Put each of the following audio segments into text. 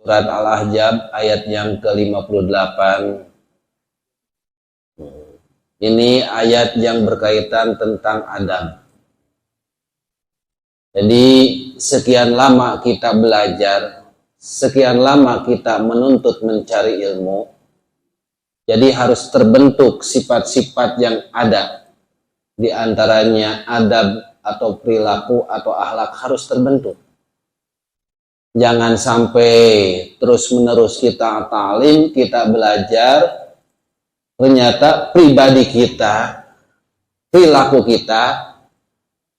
Surat Al-Ahzab ayat yang ke-58. Ini ayat yang berkaitan tentang adab. Jadi sekian lama kita belajar, sekian lama kita menuntut mencari ilmu, jadi harus terbentuk sifat-sifat yang ada. Di antaranya adab atau perilaku atau akhlak harus terbentuk. Jangan sampai terus-menerus kita ta'lim, kita belajar, ternyata pribadi kita, perilaku kita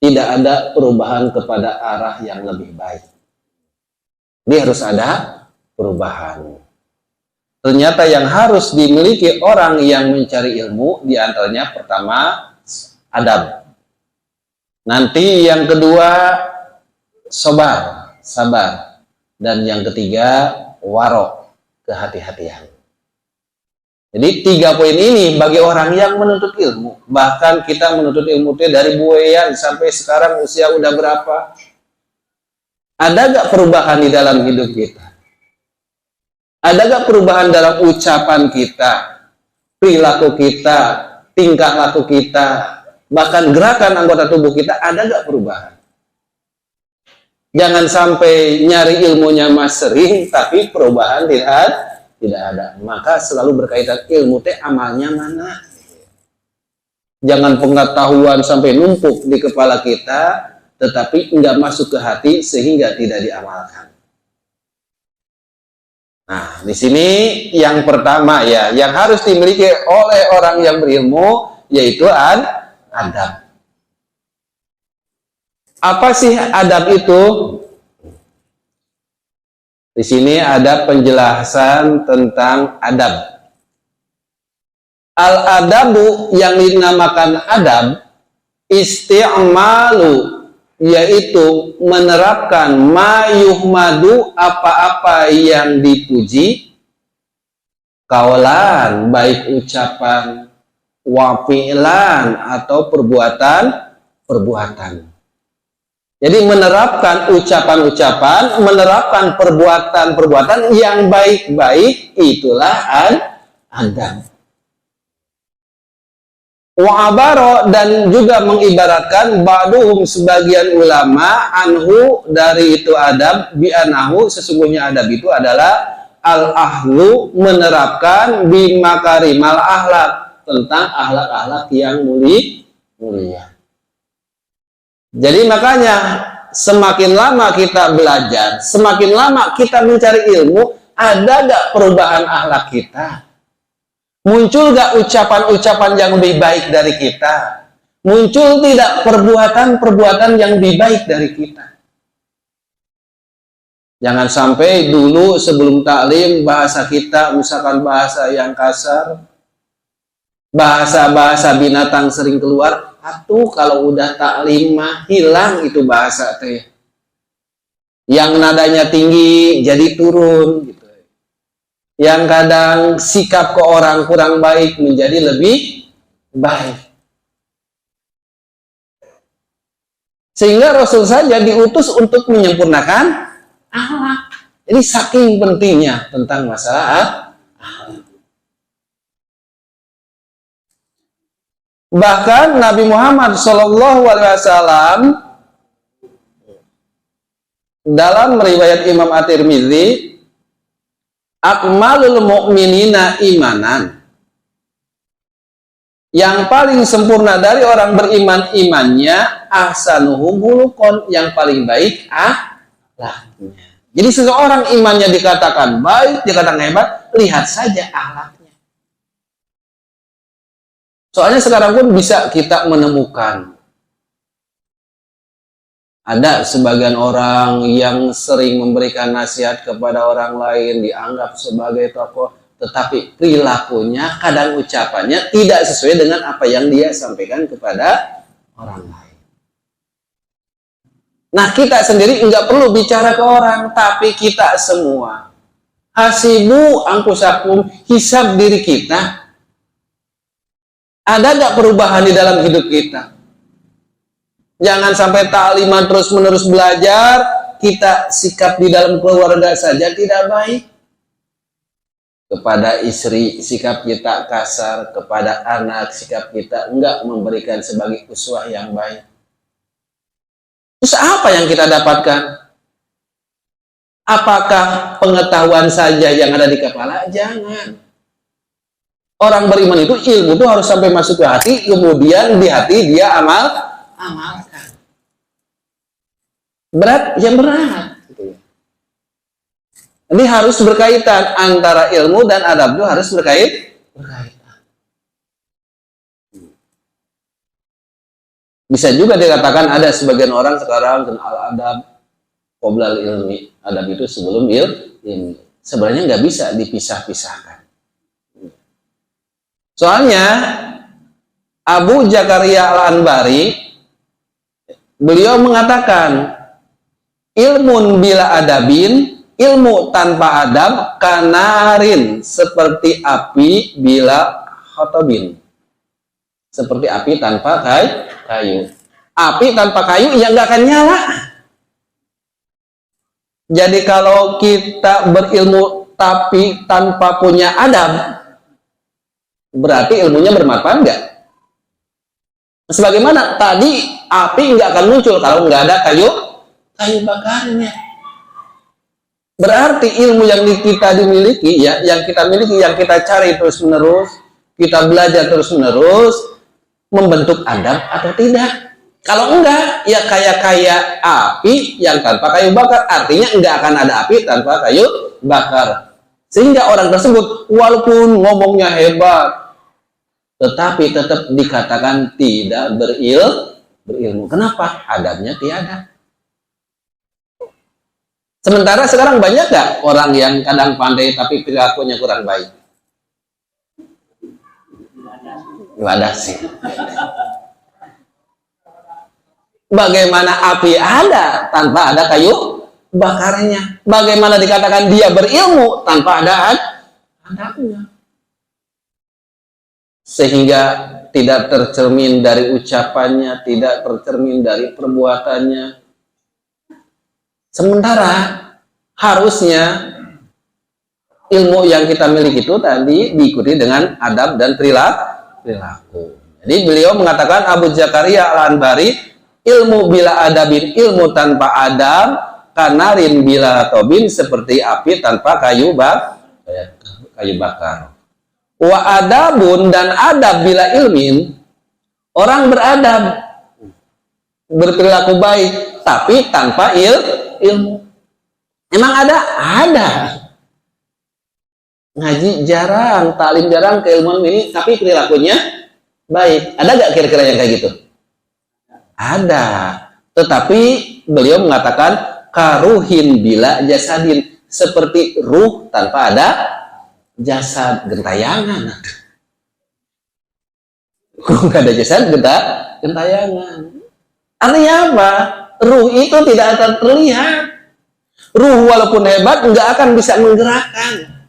tidak ada perubahan kepada arah yang lebih baik. Ini harus ada perubahan. Ternyata yang harus dimiliki orang yang mencari ilmu diantaranya pertama adab. Nanti yang kedua sabar. Dan yang ketiga warok, kehati-hatian. Jadi 3 poin ini bagi orang yang menuntut ilmu. Bahkan kita menuntut ilmu dari buayan sampai sekarang usia udah berapa? Ada gak perubahan di dalam hidup kita? Ada gak perubahan dalam ucapan kita, perilaku kita, tingkah laku kita, bahkan gerakan anggota tubuh kita, ada gak perubahan? Jangan sampai nyari ilmunya mas sering, tapi perubahan tidak ada. Maka selalu berkaitan ilmu amalnya mana. Jangan pengetahuan sampai numpuk di kepala kita, tetapi enggak masuk ke hati sehingga tidak diamalkan. Nah, di sini yang pertama ya, yang harus dimiliki oleh orang yang berilmu yaitu adab. Apa sih adab itu? Di sini ada penjelasan tentang adab. Al-adabu yang dinamakan adab isti'malu, yaitu menerapkan mayuhmadu, apa-apa yang dipuji, kaulan, baik ucapan, wafi'lan atau perbuatan. Jadi menerapkan ucapan-ucapan, menerapkan perbuatan-perbuatan yang baik-baik, itulah adab. Wa'abaro, dan juga mengibaratkan ba'duhum sebagian ulama anhu dari itu adab, bi'anahu sesungguhnya adab itu adalah al-ahlu, menerapkan bimakarimal ahlak, tentang ahlak-ahlak yang mulia. Jadi makanya semakin lama kita belajar, semakin lama kita mencari ilmu, ada gak perubahan akhlak kita? Muncul gak ucapan-ucapan yang lebih baik dari kita? Muncul tidak perbuatan-perbuatan yang lebih baik dari kita? Jangan sampai dulu sebelum taklim bahasa kita misalkan bahasa yang kasar, bahasa-bahasa binatang sering keluar. Atuh kalau udah taklim mah hilang itu bahasa teh. Yang nadanya tinggi jadi turun gitu. Yang kadang sikap ke orang kurang baik menjadi lebih baik. Sehingga Rasul saja diutus untuk menyempurnakan akhlak. Jadi saking pentingnya tentang masalah akhlak. Bahkan Nabi Muhammad SAW dalam riwayat Imam At-Tirmidzi, akmalul mu'minina imanan, yang paling sempurna dari orang beriman imannya, ahsanuhum khuluqan, yang paling baik akhlaknya. Jadi seseorang imannya dikatakan baik, dikatakan hebat, lihat saja akhlaknya. Soalnya sekarang pun bisa kita menemukan ada sebagian orang yang sering memberikan nasihat kepada orang lain, dianggap sebagai tokoh, tetapi perilakunya, kadang ucapannya tidak sesuai dengan apa yang dia sampaikan kepada orang lain. Nah, kita sendiri nggak perlu bicara ke orang, tapi kita semua hasibu angkusakum, hisab diri kita. Ada gak perubahan di dalam hidup kita? Jangan sampai takliman terus-menerus belajar, kita sikap di dalam keluarga saja tidak baik. Kepada istri sikap kita kasar, kepada anak sikap kita enggak memberikan sebagai uswah yang baik. Terus apa yang kita dapatkan? Apakah pengetahuan saja yang ada di kepala? Jangan. Orang beriman itu ilmu itu harus sampai masuk ke hati, kemudian di hati dia amalkan. Berat, ya berat. Ini harus berkaitan antara ilmu dan adab itu harus berkaitan. Bisa juga dikatakan ada sebagian orang sekarang al-adab qoblal ilmi, adab itu sebelum ilmi. Sebenarnya nggak bisa dipisah-pisahkan. Soalnya Abu Zakaria Al-Anbari beliau mengatakan ilmun bila adabin, ilmu tanpa adab kanarin, seperti api bila khotobin, seperti api tanpa kayu. Api tanpa kayu ya nggak akan nyala. Jadi kalau kita berilmu tapi tanpa punya adab, berarti ilmunya bermanfaat nggak? Sebagaimana tadi api nggak akan muncul kalau nggak ada kayu bakarnya. Berarti ilmu yang kita dimiliki, ya, yang kita miliki, yang kita cari terus menerus, kita belajar terus menerus, membentuk adab atau tidak? Kalau enggak, ya kayak api yang tanpa kayu bakar, artinya enggak akan ada api tanpa kayu bakar. Sehingga orang tersebut walaupun ngomongnya hebat, tetapi tetap dikatakan tidak berilmu. Kenapa? Adabnya tiada. Sementara sekarang banyak gak orang yang kadang pandai tapi perilakunya kurang baik? Gak ada sih. Bagaimana api ada tanpa ada kayu bakarnya? Bagaimana dikatakan dia berilmu tanpa ada adabnya? Sehingga tidak tercermin dari ucapannya, tidak tercermin dari perbuatannya. Sementara harusnya ilmu yang kita miliki itu tadi diikuti dengan adab dan perilaku. Jadi beliau mengatakan, Abu Zakaria Al-Anbari, ilmu bila adabin, ilmu tanpa adab, kanarin bila tobin, seperti api tanpa kayu bakar. Wa adabun, dan adab bila ilmin, orang beradab, berperilaku baik, tapi tanpa ilmu. Emang ada? Ada. Ngaji jarang, taklim jarang, keilmuan ini, tapi perilakunya baik. Ada gak kira-kira yang kayak gitu? Ada. Tetapi beliau mengatakan karuhin bila jasadin, seperti ruh tanpa ada jasad, gentayangan. Gak ada jasad, gentayangan. Artinya apa? Ruh itu tidak akan terlihat. Ruh walaupun hebat nggak akan bisa menggerakkan.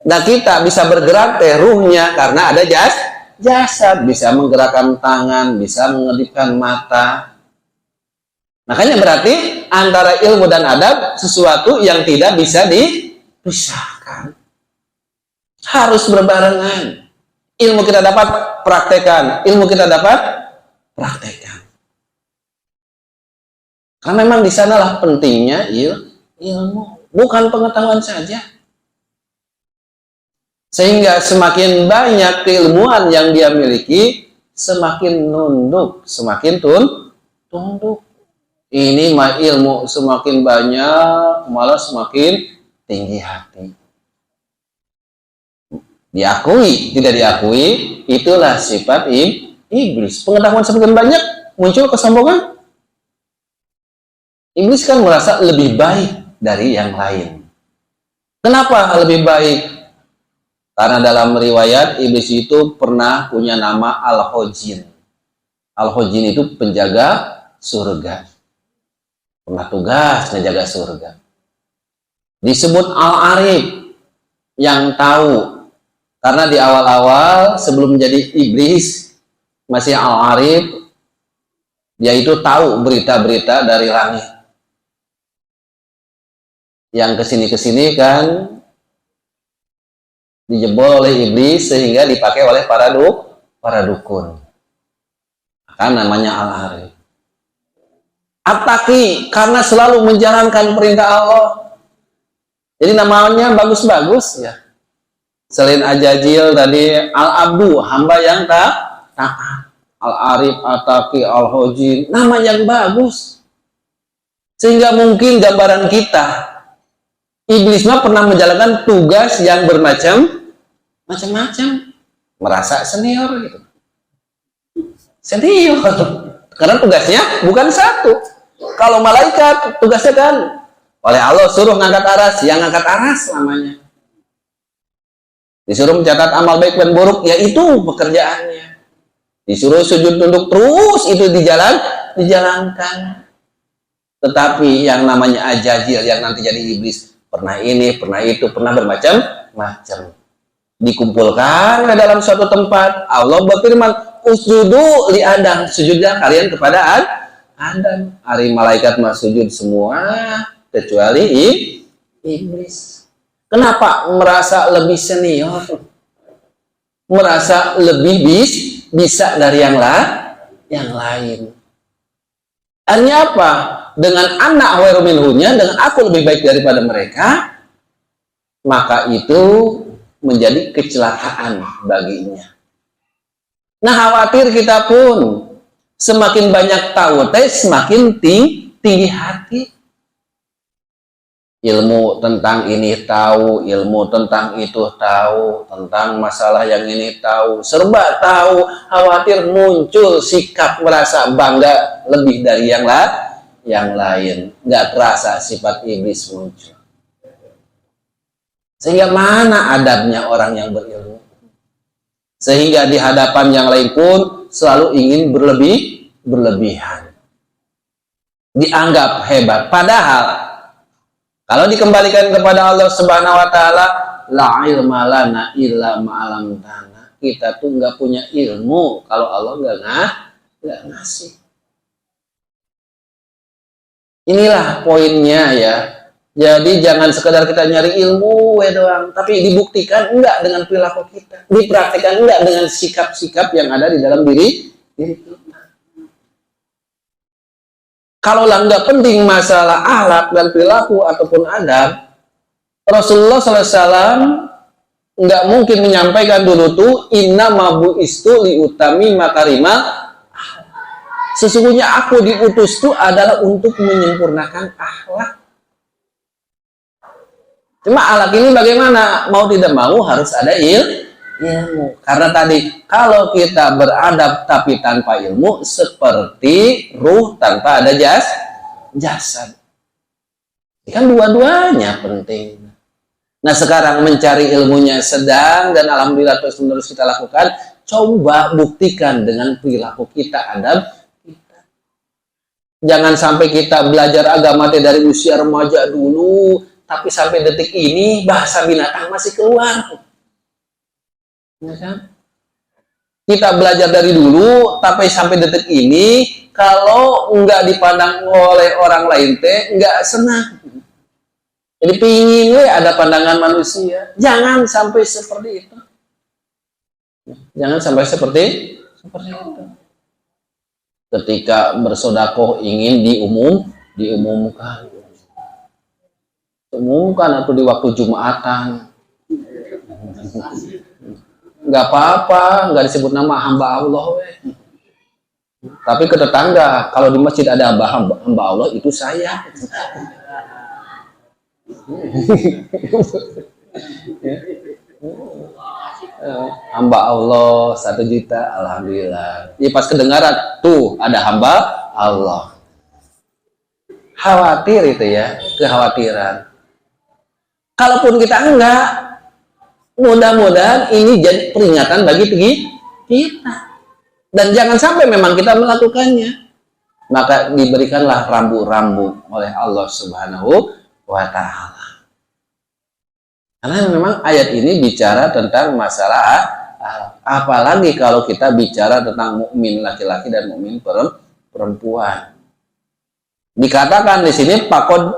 Nah kita bisa bergerak ruhnya karena ada jasad, bisa menggerakkan tangan, bisa mengedipkan mata. Makanya berarti antara ilmu dan adab sesuatu yang tidak bisa dipisahkan. Harus berbarengan. Ilmu kita dapat, praktekkan. Ilmu kita dapat, praktekkan. Karena memang di sanalah pentingnya ilmu, bukan pengetahuan saja. Sehingga semakin banyak keilmuan yang dia miliki, semakin nunduk, semakin tunduk. Ini mah ilmu semakin banyak, malah semakin tinggi hati. Diakui, tidak diakui, itulah sifat iblis. Pengetahuan semakin banyak, muncul kesombongan. Iblis kan merasa lebih baik dari yang lain. Kenapa lebih baik? Karena dalam riwayat iblis itu pernah punya nama Al-Hojin. Al-Hojin itu penjaga surga. Pernah tugas menjaga surga. Disebut Al-Arif, yang tahu. Karena di awal-awal sebelum menjadi iblis, masih Al-Arif, dia itu tahu berita-berita dari langit. yang kesini-kesini kan dijebol oleh iblis sehingga dipakai oleh para dukun. Kan namanya al-arif. At-taqi karena selalu menjalankan perintah Allah. Jadi namanya bagus-bagus ya. Selain ajajil tadi al-abdu, hamba yang taat. Al-arif, at-taqi, al-hojin, nama yang bagus. Sehingga mungkin gambaran kita, iblis mah pernah menjalankan tugas yang macam-macam. Merasa senior gitu. Senior. Karena tugasnya bukan satu. Kalau malaikat tugasnya kan oleh Allah suruh ngangkat aras, yang ngangkat aras namanya. Disuruh mencatat amal baik dan buruk, yaitu pekerjaannya. Disuruh sujud tunduk terus, itu dijalankan. Tetapi yang namanya ajajil yang nanti jadi iblis, pernah ini, pernah itu, pernah bermacam-macam. Dikumpulkan ke dalam suatu tempat, Allah berfirman, usjudu li Adam, sujudlah kalian kepada Adam. Hari malaikat mah sujud semua kecuali iblis. Kenapa merasa lebih senior? Merasa lebih bisa dari yang lain. Artinya apa? Dengan anak khairu minhunya, dengan aku lebih baik daripada mereka, maka itu menjadi kecelakaan baginya. Nah, khawatir kita pun semakin banyak tahu, semakin tinggi hati. Ilmu tentang ini tahu, ilmu tentang itu tahu, tentang masalah yang ini tahu, serba tahu, khawatir muncul sikap merasa bangga lebih dari yang lain. Nggak terasa sifat iblis muncul. Sehingga mana adabnya orang yang berilmu? Sehingga di hadapan yang lain pun selalu ingin berlebihan. Dianggap hebat. Padahal kalau dikembalikan kepada Allah Subhanahu wa taala, la ilma lana illa ma'alamtana. Kita tuh nggak punya ilmu kalau Allah nggak ngasih. Inilah poinnya ya. Jadi jangan sekedar kita nyari ilmu doang, tapi dibuktikan enggak dengan perilaku kita, dipraktikkan enggak dengan sikap-sikap yang ada di dalam diri kita. Kalau nggak penting masalah akhlak dan perilaku ataupun adab, Rasulullah SAW nggak mungkin menyampaikan dulu tuh inna mabu istu liutami makarima. Sesungguhnya aku diutus tuh adalah untuk menyempurnakan akhlak. Cuma akhlak ini bagaimana? Mau tidak mau harus ada ilmu. Karena tadi kalau kita beradab tapi tanpa ilmu seperti ruh tanpa ada jasad. Kan dua-duanya penting. Nah sekarang mencari ilmunya sedang dan alhamdulillah terus-menerus kita lakukan. Coba buktikan dengan perilaku kita, adab kita. Jangan sampai kita belajar agama dari usia remaja dulu, tapi sampai detik ini bahasa binatang masih keluar. Ya kan? Kita belajar dari dulu tapi sampai detik ini kalau nggak dipandang oleh orang lain nggak senang. Jadi pingin ada pandangan manusia. Jangan sampai seperti itu. Jangan sampai seperti itu. Ketika bersodakoh ingin diumumkan atau di waktu Jumatan. Nggak apa-apa, nggak disebut nama hamba Allah. Tapi ke tetangga, kalau di masjid ada hamba Allah, itu saya. Hamba Allah 1 juta, alhamdulillah. Ya pas kedengaran, tuh ada hamba Allah. Khawatir itu ya, kekhawatiran. Kalaupun kita enggak, mudah-mudahan ini jadi peringatan bagi kita. Dan jangan sampai memang kita melakukannya. Maka diberikanlah rambu-rambu oleh Allah Subhanahu wa ta'ala. Karena memang ayat ini bicara tentang masalah, apalagi kalau kita bicara tentang mukmin laki-laki dan mukmin perempuan. Dikatakan di sini pakod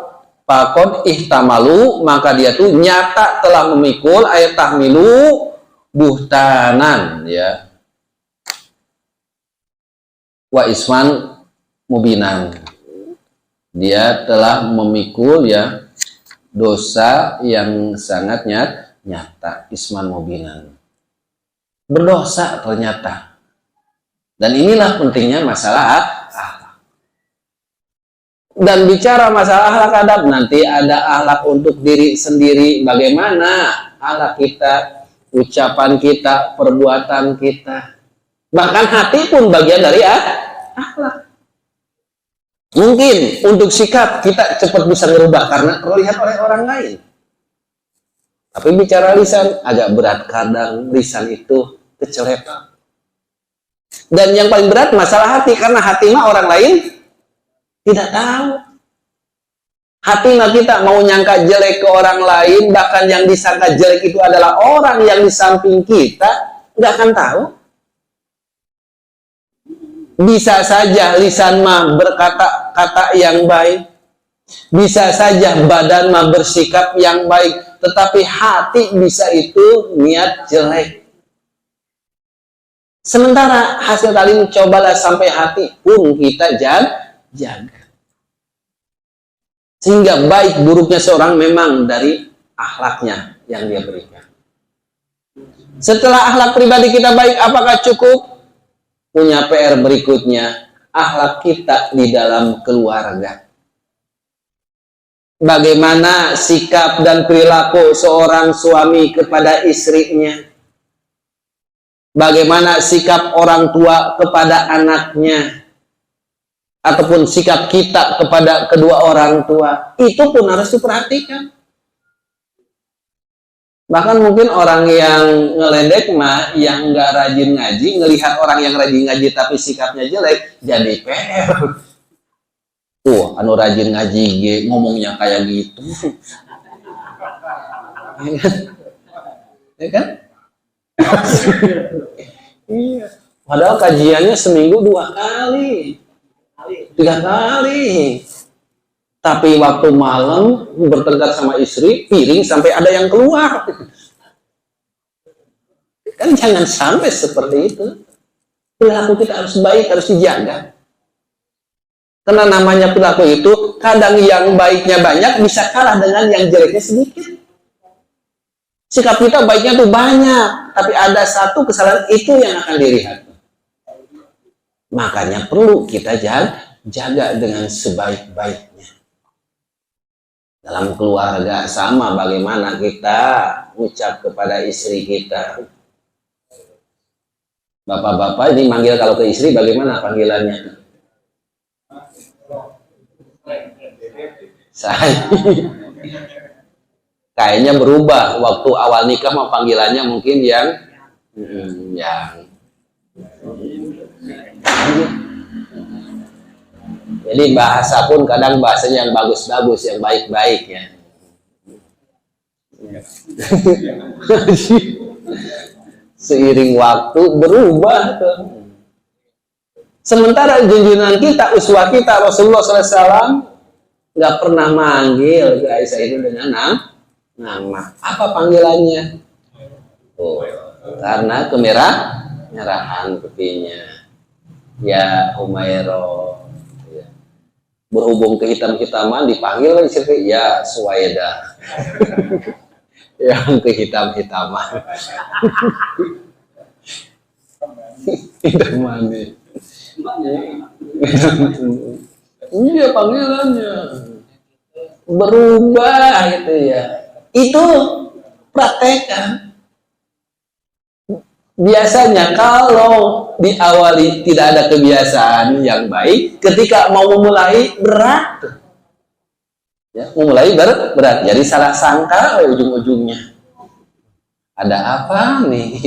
Pakod ihtamalu, maka dia tuh nyata telah memikul ayat tahmilu buhtanan, ya. Wa isman mubinan. Dia telah memikul, ya, dosa yang sangat nyata, isman mubinan. Berdosa ternyata. Dan inilah pentingnya masalah akhlak. Dan bicara masalah akhlak adab, nanti ada akhlak untuk diri sendiri. Bagaimana akhlak kita, ucapan kita, perbuatan kita. Bahkan hati pun bagian dari akhlak. Mungkin untuk sikap kita cepat bisa merubah karena terlihat oleh orang lain. Tapi bicara lisan agak berat, kadang lisan itu kecelepan. Dan yang paling berat masalah hati, karena hati mah orang lain tidak tahu. Hati mah kita mau nyangka jelek ke orang lain, bahkan yang disangka jelek itu adalah orang yang di samping kita, nggak akan tahu. Bisa saja lisan mah berkata-kata yang baik, bisa saja badan mah bersikap yang baik, tetapi hati bisa itu niat jelek. Sementara hasil tadi cobalah sampai hati pun kita jaga. Sehingga baik buruknya seorang memang dari akhlaknya yang dia berikan. Setelah akhlak pribadi kita baik, apakah cukup? Punya PR berikutnya, akhlak kita di dalam keluarga. Bagaimana sikap dan perilaku seorang suami kepada istrinya? Bagaimana sikap orang tua kepada anaknya? Ataupun sikap kita kepada kedua orang tua. Itu pun harus diperhatikan. Bahkan mungkin orang yang ngeledek mah, yang nggak rajin ngaji, ngelihat orang yang rajin ngaji tapi sikapnya jelek, jadi PR. Tuh, anu rajin ngaji ngomongnya kayak gitu. Ya kan? Iya. Padahal kajiannya seminggu 2 kali, 3 kali. Tapi waktu malam bertengkar sama istri, piring sampai ada yang keluar. Kan jangan sampai seperti itu. Perilaku kita harus baik, harus dijaga. Karena namanya perilaku itu, kadang yang baiknya banyak bisa kalah dengan yang jeleknya sedikit. Sikap kita baiknya tuh banyak, tapi ada satu kesalahan itu yang akan dilihat. Makanya perlu kita jaga dengan sebaik-baiknya. Dalam keluarga sama, bagaimana kita ucap kepada istri kita. Bapak-bapak ini manggil kalau ke istri bagaimana panggilannya? Saya kayaknya berubah. Waktu awal nikah mah panggilannya mungkin yang jadi bahasa pun kadang bahasanya yang bagus-bagus, yang baik-baik ya. Seiring waktu berubah tuh. Sementara junjungan kita, uswah kita Rasulullah SAW nggak pernah manggil guys itu dengan nama. Apa panggilannya? Oh, karena kemerahan pipinya. Ya Umairo. Berhubung kehitam-hitaman dipanggil istri, ya Suwaida. Yang kehitam-hitaman. Hitaman nih. Iya panggilannya berubah gitu ya. Itu praktekkan. Biasanya kalau diawali tidak ada kebiasaan yang baik, ketika mau memulai berat, ya, memulai berat, jadi salah sangka ujung-ujungnya. Ada apa nih?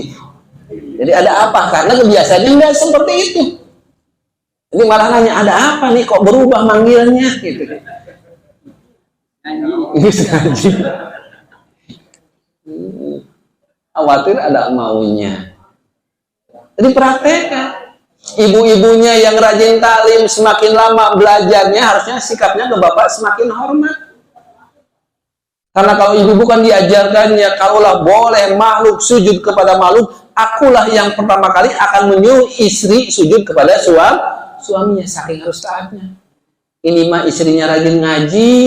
Jadi ada apa? Karena kebiasaannya nggak seperti itu. Jadi malah nanya ada apa nih? Kok berubah manggilnya? Gitu. Ini sengaja. Khawatir ada maunya. Jadi praktekkan. Ibu-ibunya yang rajin talim, semakin lama belajarnya, harusnya sikapnya ke bapak semakin hormat. Karena kalau ibu bukan diajarkannya, kalaulah boleh makhluk sujud kepada makhluk, akulah yang pertama kali akan menyuruh istri sujud kepada suaminya, saking harus taatnya. Ini mah istrinya rajin ngaji,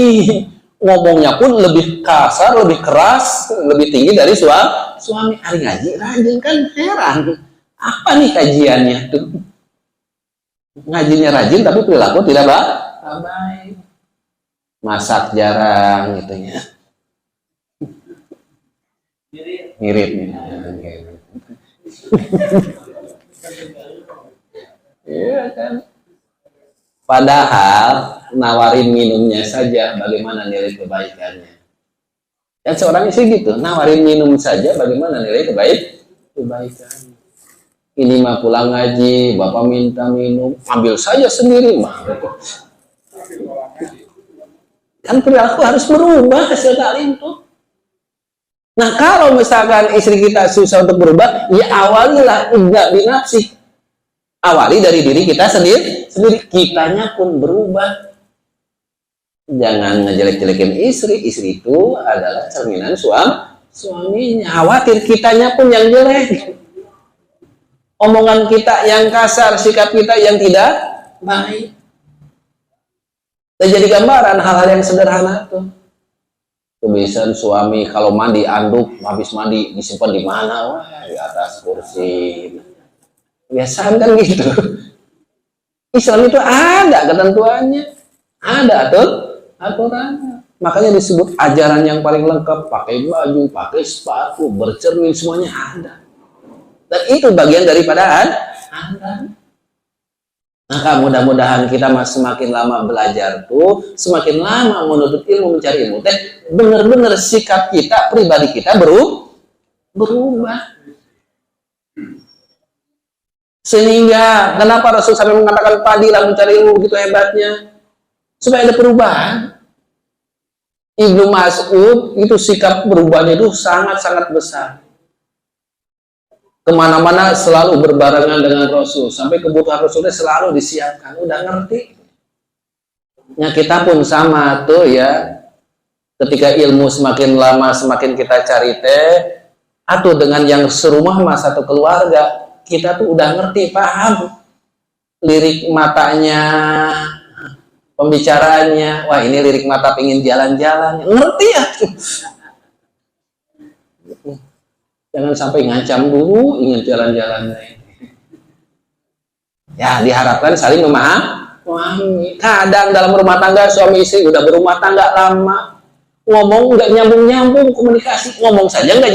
ngomongnya pun lebih kasar, lebih keras, lebih tinggi dari suami. Hari ngaji rajin, kan heran. Apa nih kajiannya tuh? Ngajinya rajin tapi perilaku tidak baik. Masak jarang gitu ya. Mirip nih. Iya kan? Padahal nawarin minumnya saja bagaimana nilai kebaikannya. Dan seorang istri gitu, nawarin minum saja bagaimana nilai kebaikannya. Ini mah pulang ngaji, bapak minta minum, ambil saja sendiri mah. Kan perilaku harus berubah sekali itu. Nah kalau misalkan istri kita susah untuk berubah, ya awalilah enggak binafsi. Awali dari diri kita sendiri, kitanya pun berubah. Jangan ngejelek-jelekin istri itu adalah cerminan suaminya. Khawatir kitanya pun yang jelek. Omongan kita yang kasar, sikap kita yang tidak baik. Dan jadi gambaran hal-hal yang sederhana tuh. Kebiasaan suami kalau mandi anduk, habis mandi disimpan di mana? Wah, di atas kursi. Biasaan kan gitu. Islam itu ada ketentuannya, ada aturannya. Makanya disebut ajaran yang paling lengkap, pakai baju, pakai sepatu, bercermin, semuanya ada. Dan itu bagian daripada ada. Maka mudah-mudahan kita semakin lama belajar tuh, semakin lama menuntut ilmu, mencari ilmu teh, benar-benar sikap kita, pribadi kita berubah. Sehingga kenapa Rasul sampai mengatakan padilah mencari ilmu begitu hebatnya, supaya ada perubahan. Ibnu Mas'ud itu sikap berubahnya itu sangat-sangat besar. Kemana-mana selalu berbarengan dengan Rasul, sampai kebutuhan Rasulnya selalu disiapkan. Udah ngerti? Ya kita pun sama tuh ya. Ketika ilmu semakin lama semakin kita cari teh, atau dengan yang serumah mas satu keluarga, kita tuh udah ngerti, paham lirik matanya, pembicaraannya. Wah ini lirik mata pengen jalan-jalan, ngerti ya. Jangan sampai ngancam dulu ingin jalan-jalan. Ya diharapkan saling memahami. Kadang dalam rumah tangga suami istri udah berumah tangga lama, ngomong nggak nyambung komunikasi, ngomong saja nggak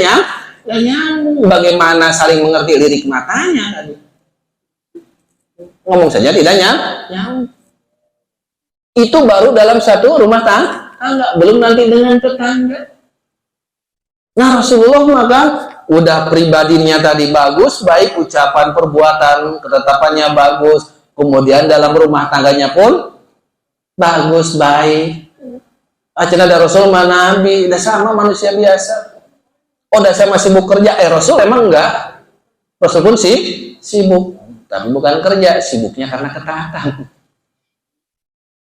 nyambung. Bagaimana saling mengerti lirik matanya tadi? Ngomong saja tidak nyambung. Itu baru dalam satu rumah tangga, belum nanti dengan tetangga. Nah Rasulullah maka udah pribadinya tadi bagus, baik ucapan, perbuatan, ketetapannya bagus, kemudian dalam rumah tangganya pun bagus, baik. Acara ada Rasul mana Nabi, udah sama manusia biasa. Oh, udah saya masih sibuk kerja. Rasul emang enggak. Rasul pun sibuk, tapi bukan kerja, sibuknya karena ketaatan.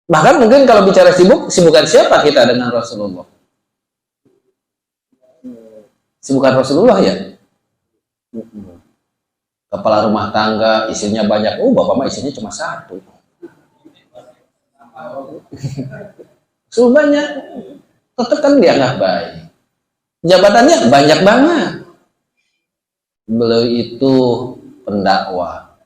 Bahkan mungkin kalau bicara sibuk, sibukan siapa kita dengan Rasulullah? Sibukan Rasulullah ya. Kepala rumah tangga, istrinya banyak. Oh, bapak mah istrinya cuma satu. Sudah banyak. Tetap kan dia nggak baik. Jabatannya banyak banget. Beliau itu pendakwah.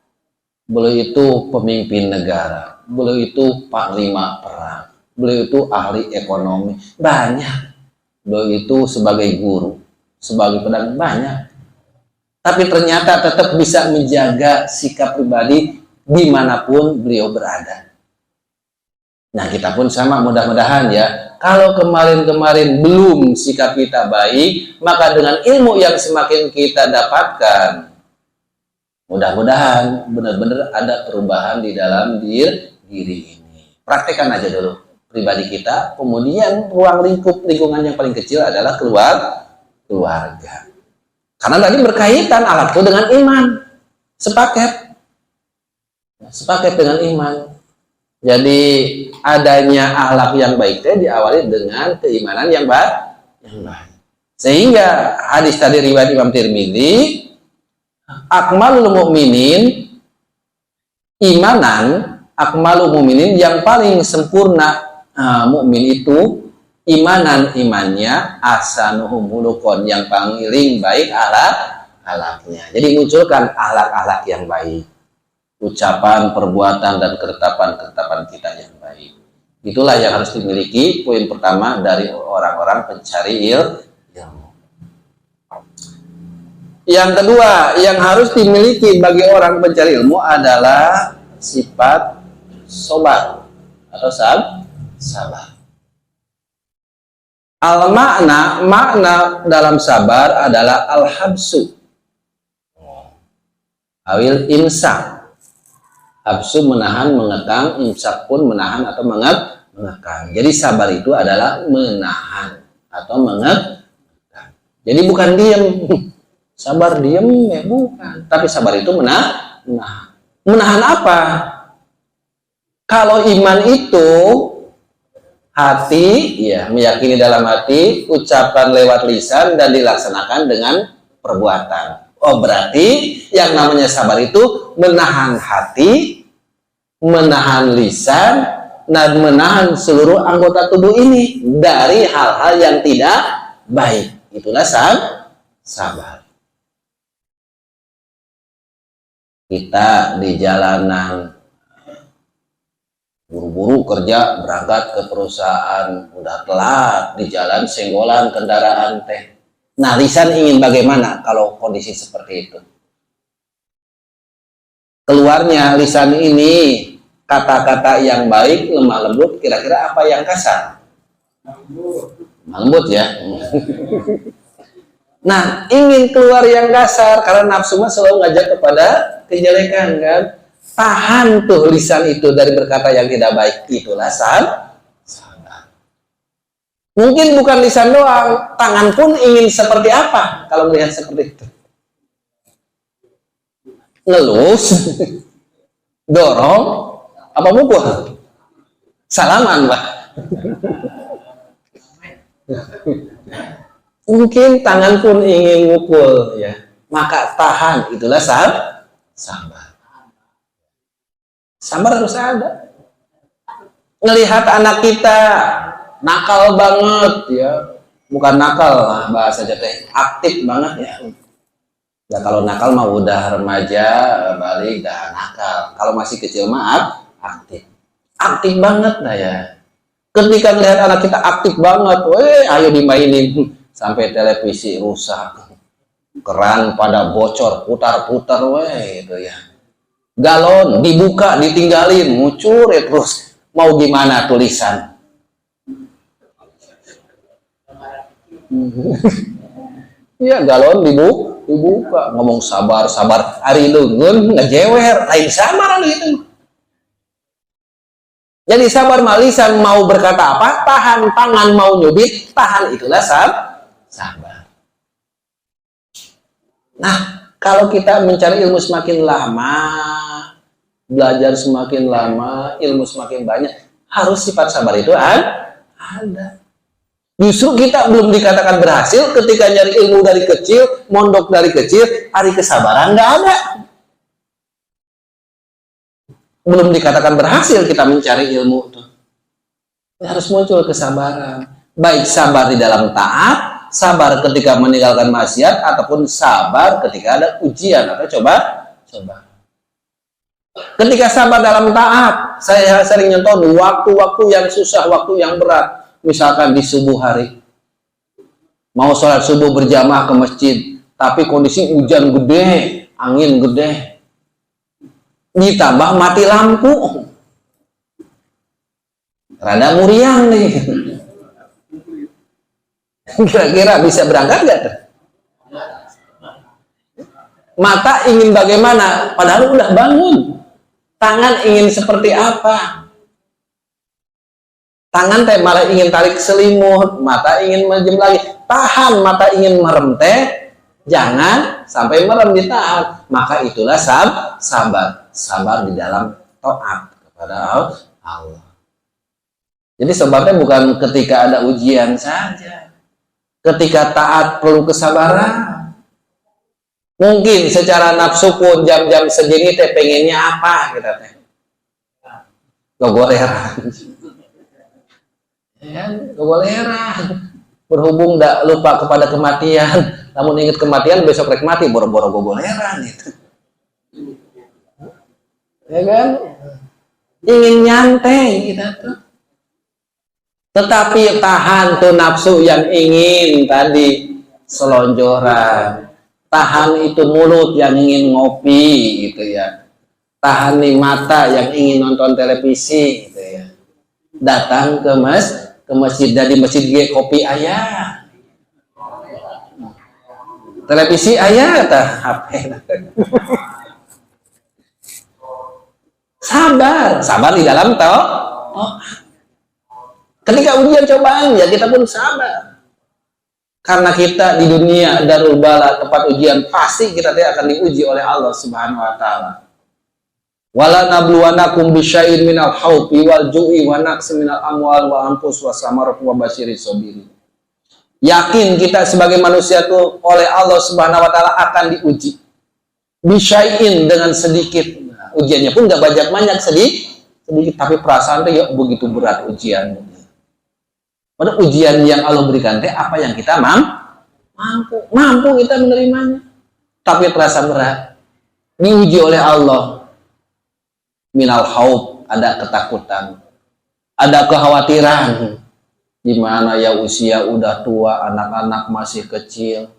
Beliau itu pemimpin negara. Beliau itu panglima perang. Beliau itu ahli ekonomi. Banyak. Beliau itu sebagai guru, sebagai pedang, banyak. Tapi ternyata tetap bisa menjaga sikap pribadi dimanapun beliau berada. Nah kita pun sama, mudah-mudahan ya. Kalau kemarin-kemarin belum sikap kita baik, maka dengan ilmu yang semakin kita dapatkan, mudah-mudahan benar-benar ada perubahan di dalam diri ini. Praktekkan aja dulu pribadi kita, kemudian ruang lingkungan yang paling kecil adalah keluarga. Karena tadi berkaitan alat itu dengan iman, sepaket dengan iman. Jadi adanya akhlak yang baik diawali dengan keimanan yang yang baik. Sehingga hadis tadi riwayat Imam Tirmidzi, akmalul mu'minin imanan, akmalul mu'minin yang paling sempurna mukmin itu imanan imannya, asanuhum hulukon yang paling baik akhlaknya. Jadi munculkan akhlak-akhlak yang baik, ucapan, perbuatan dan ketetapan-ketetapan kita yang baik. Itulah yang harus dimiliki poin pertama dari orang-orang pencari ilmu. Yang kedua yang harus dimiliki bagi orang pencari ilmu adalah sifat sobat atau sabar. Makna dalam sabar adalah al-habsu awil imsak. Habsu menahan, mengekang, imsak pun menahan atau mengekang. Jadi sabar itu adalah menahan atau mengekang. Jadi bukan diam. Sabar diam ya bukan. Tapi sabar itu menahan. Menahan apa? Kalau iman itu hati, ya meyakini dalam hati, ucapan lewat lisan dan dilaksanakan dengan perbuatan. Oh berarti yang namanya sabar itu menahan hati, menahan lisan, dan menahan seluruh anggota tubuh ini dari hal-hal yang tidak baik. Itulah sabar. Kita di jalanan buru-buru kerja, berangkat ke perusahaan, udah telat, di jalan senggolan kendaraan teh. Nah, lisan ingin bagaimana kalau kondisi seperti itu? Keluarnya lisan ini kata-kata yang baik, lemah lembut, kira-kira apa yang kasar? Lembut ya. Nah, ingin keluar yang kasar karena nafsu mah selalu ngajak kepada kejelekan kan. Tahan tuh lisan itu dari berkata yang tidak baik. Itulah sabar. Mungkin bukan lisan doang, tangan pun ingin seperti apa kalau melihat seperti itu? Ngelus, dorong, apa mukul? Salaman, Pak. Mungkin tangan pun ingin mukul, ya. Maka tahan, itulah sabar. Sabar harus ada. Ngelihat anak kita nakal banget, ya. Bukan nakal lah bahasa teh, aktif banget ya. Ya kalau nakal mah udah remaja, balik dah nakal. Kalau masih kecil mah aktif. Aktif banget dah ya. Ketika melihat anak kita aktif banget, ayo dimainin sampai televisi rusak. Keran pada bocor, putar-putar gitu ya. Galon dibuka, ditinggalin, ngucur ya terus. Mau gimana tulisan? Ya galon dibuka, ngomong sabar hari leungeun ngejewer, lain sabar gitu. Jadi sabar malisan mau berkata apa, tahan, tangan mau nyubit, tahan, itulah sabar. Nah, kalau kita mencari ilmu semakin lama, belajar semakin lama, ilmu semakin banyak, harus sifat sabar itu ada. Justru kita belum dikatakan berhasil ketika nyari ilmu dari kecil, mondok dari kecil, hari kesabaran nggak ada. Belum dikatakan berhasil kita mencari ilmu itu. Harus muncul kesabaran. Baik sabar di dalam taat, sabar ketika meninggalkan maksiat, ataupun sabar ketika ada ujian atau coba. Ketika sabar dalam taat, saya sering nyontoh waktu-waktu yang susah, waktu yang berat. Misalkan di subuh hari, mau sholat subuh berjamaah ke masjid, tapi kondisi hujan gede, angin gede, ditambah mati lampu, rada muriang nih. Kira-kira bisa berangkat gak? Mata ingin bagaimana? Padahal udah bangun. Tangan ingin seperti apa? Tangan teh malah ingin tarik selimut, mata ingin menjem lagi. Tahan, mata ingin merem teh, jangan sampai merem, ditahan. Maka itulah sabar di dalam taat kepada Allah. Jadi sebabnya bukan ketika ada ujian saja. Ketika taat perlu kesabaran. Mungkin secara nafsu pun jam-jam segini teh pengennya apa kita teh? Gogoleran. Ya, gogoleran. Berhubung tidak lupa kepada kematian, namun ingat kematian besok rek mati boro-boro gogoleran itu. Ya kan? Ingin nyantai kita tuh. Tetapi tahan tuh nafsu yang ingin tadi selonjoran. Tahan itu mulut yang ingin ngopi gitu ya. Tahan nih mata yang ingin nonton televisi gitu ya. Datang ke masjid, dari masjid ge kopi ayah. Televisi ayah tah HP. Sabar di dalam toh. Ketika ujian cobaan ya kita pun sabar. Karena kita di dunia darul bala, tempat ujian, pasti kita akan diuji oleh Allah Subhanahu wa taala. Wala nabluwanakum bisyai'in minal khaufi wal ju'i wa naqsin minal amwal wa anfus wa samarat wa basyiris sabirin. Yakin kita sebagai manusia tuh oleh Allah Subhanahu wa taala akan diuji. Bisyai'in dengan sedikit. Nah, ujiannya pun enggak banyak-banyak, sedikit, tapi perasaan tuh ya begitu berat ujian. Pada ujian yang Allah berikan teh apa yang kita mampu kita menerimanya. Tapi terasa berat. Diuji oleh Allah. Minal khauf, ada ketakutan, ada kekhawatiran. Gimana ya usia udah tua, anak-anak masih kecil.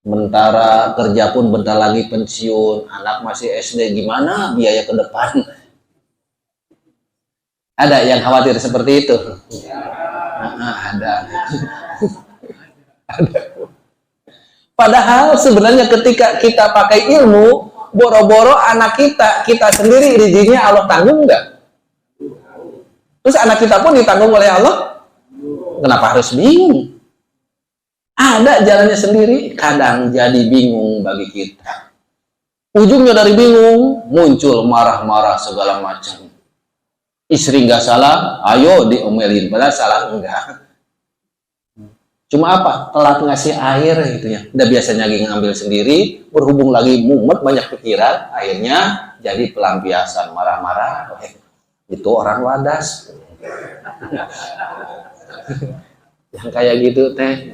Sementara kerja pun bentar lagi pensiun, anak masih SD, gimana biaya ke depan? Ada yang khawatir seperti itu? Ada. Ada. Padahal sebenarnya ketika kita pakai ilmu, boro-boro anak kita sendiri rezekinya Allah tanggung enggak? Terus anak kita pun ditanggung oleh Allah. Kenapa harus bingung? Ada jalannya sendiri, kadang jadi bingung bagi kita. Ujungnya dari bingung muncul marah-marah segala macam. Istri nggak salah, ayo diomelin, padahal salah enggak. Cuma apa? Telat ngasih air gitu ya. Udah biasanya lagi ngambil sendiri, berhubung lagi mumet banyak pikiran, akhirnya jadi pelampiasan marah-marah. Itu orang wadas. Yang kayak gitu teh.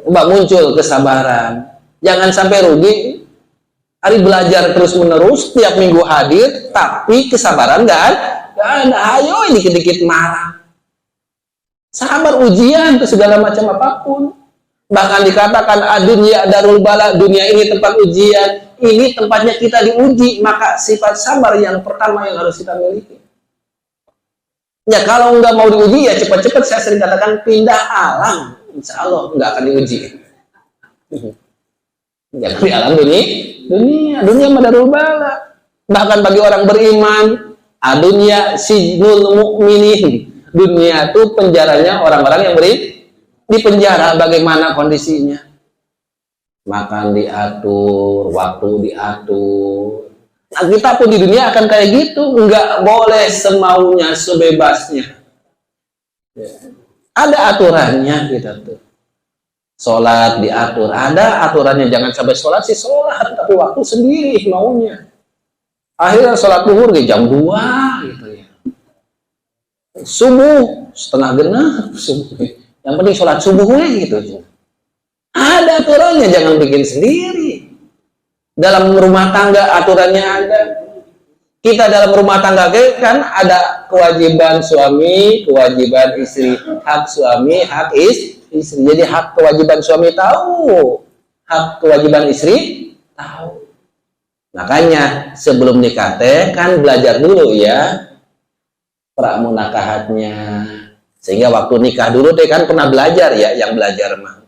Mbak muncul kesabaran. Jangan sampai rugi. Hari belajar terus menerus, tiap minggu hadir, tapi kesabaran nggak ada. Ayo dikit-dikit marah. Sabar ujian ke segala macam apapun. Bahkan dikatakan dunia darul bala, dunia ini tempat ujian. Ini tempatnya kita diuji, maka sifat sabar yang pertama yang harus kita miliki. Ya kalau nggak mau diuji ya cepat-cepat, saya sering katakan pindah alam, insya Allah nggak akan diuji. Jangan di alam dunia darul bala. Bahkan bagi orang beriman, dunia sijnul mu'minin. Dunia itu penjaranya orang-orang yang di penjara. Bagaimana kondisinya? Makan diatur, waktu diatur. Nah, kita pun di dunia akan kayak gitu, nggak boleh semaunya, sebebasnya. Ada aturannya kita tuh. Sholat diatur, ada aturannya. Jangan sampai sholat sih sholat, tapi waktu sendiri maunya. Akhirnya sholat duhur di jam 2 gitu ya. Subuh setengah genap subuh. Yang penting sholat subuh gitu. Ada aturannya, jangan bikin sendiri. Dalam rumah tangga aturannya ada. Kita dalam rumah tangga kan ada kewajiban suami, kewajiban istri, hak suami, hak istri. Jadi hak kewajiban suami tahu, hak kewajiban istri tahu. Makanya sebelum nikah teh kan belajar dulu ya. Pramunakahatnya, sehingga waktu nikah dulu teh kan pernah belajar ya, yang belajar mah,